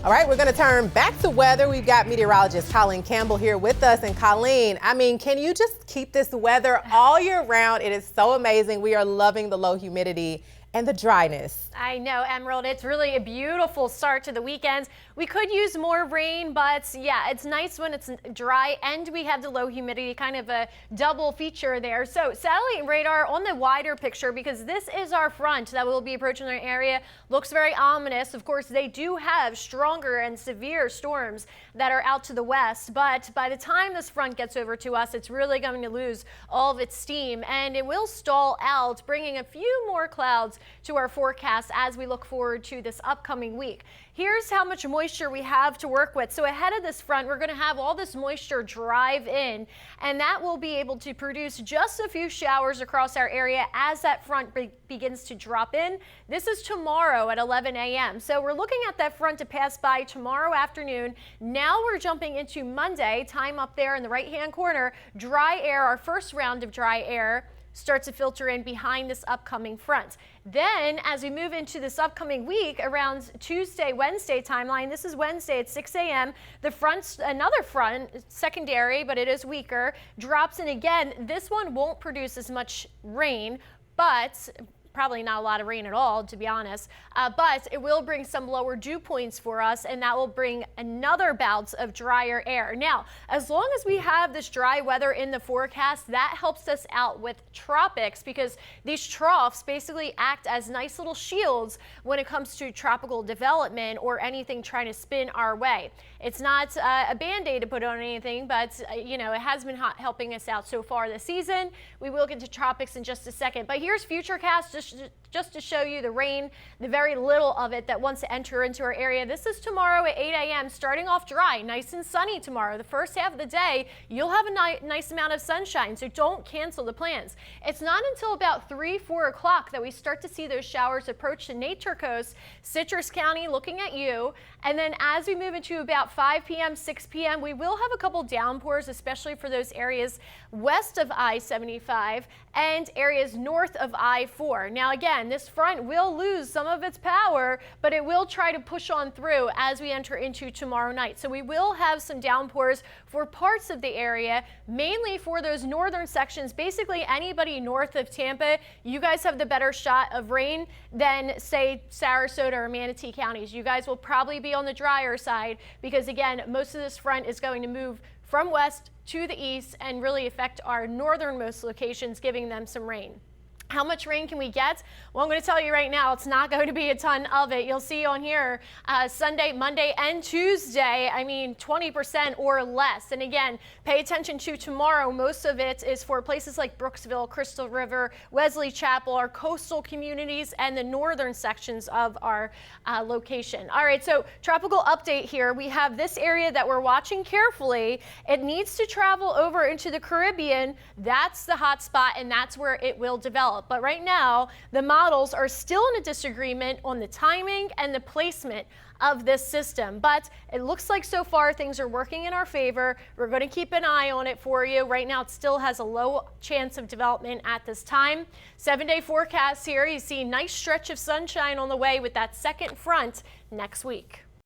All right, we're going to turn back to weather. We've got meteorologist Colleen Campbell here with us. And Colleen, I mean, can you just keep this weather all year round? It is so amazing. We are loving the low humidity and the dryness. I know, Emerald. It's really a beautiful start to the weekend. We could use more rain, but yeah, it's nice when it's dry and we have the low humidity, kind of a double feature there. So satellite radar on the wider picture, because this is our front that will be approaching our area, looks very ominous. Of course, they do have stronger and severe storms that are out to the west, but by the time this front gets over to us, it's really going to lose all of its steam and it will stall out, bringing a few more clouds to our forecast as we look forward to this upcoming week. Here's how much moisture we have to work with. So ahead of this front, we're going to have all this moisture drive in, and that will be able to produce just a few showers across our area as that front begins to drop in. This is tomorrow at 11 a.m. So we're looking at that front to pass by tomorrow afternoon. Now we're jumping into Monday, time up there in the right-hand corner. Dry air, our first round of dry air, starts to filter in behind this upcoming front. Then as we move into this upcoming week around Tuesday, Wednesday timeline, this is Wednesday at 6 a.m. The front, another front, secondary, but it is weaker, drops in again. This one won't produce as much rain, but probably not a lot of rain at all, to be honest, but it will bring some lower dew points for us, and that will bring another bout of drier air. Now, as long as we have this dry weather in the forecast, that helps us out with tropics, because these troughs basically act as nice little shields when it comes to tropical development or anything trying to spin our way. It's not a band-aid to put on anything, but you know, it has been helping us out so far this season. We will get to tropics in just a second, but here's Futurecast just to show you the rain, the very little of it that wants to enter into our area. This is tomorrow at 8 a.m. starting off dry, nice and sunny tomorrow. The first half of the day, you'll have a nice amount of sunshine, so don't cancel the plans. It's not until about 3-4 o'clock that we start to see those showers approach the Nature Coast, Citrus County looking at you, and then as we move into about 5 p.m., 6 p.m., we will have a couple downpours, especially for those areas west of I-75 and areas north of I-4. Now again, this front will lose some of its power, but it will try to push on through as we enter into tomorrow night. So we will have some downpours for parts of the area, mainly for those northern sections. Basically anybody north of Tampa, you guys have the better shot of rain than say Sarasota or Manatee counties. You guys will probably be on the drier side because again, most of this front is going to move from west to the east and really affect our northernmost locations, giving them some rain. How much rain can we get? Well, I'm going to tell you right now, it's not going to be a ton of it. You'll see on here Sunday, Monday, and Tuesday, I mean 20% or less. And again, pay attention to tomorrow. Most of it is for places like Brooksville, Crystal River, Wesley Chapel, our coastal communities, and the northern sections of our location. All right, so tropical update here. We have this area that we're watching carefully. It needs to travel over into the Caribbean. That's the hot spot, and that's where it will develop. But right now, the models are still in a disagreement on the timing and the placement of this system. But it looks like so far things are working in our favor. We're going to keep an eye on it for you. Right now, it still has a low chance of development at this time. 7-day forecast here. You see a nice stretch of sunshine on the way with that second front next week.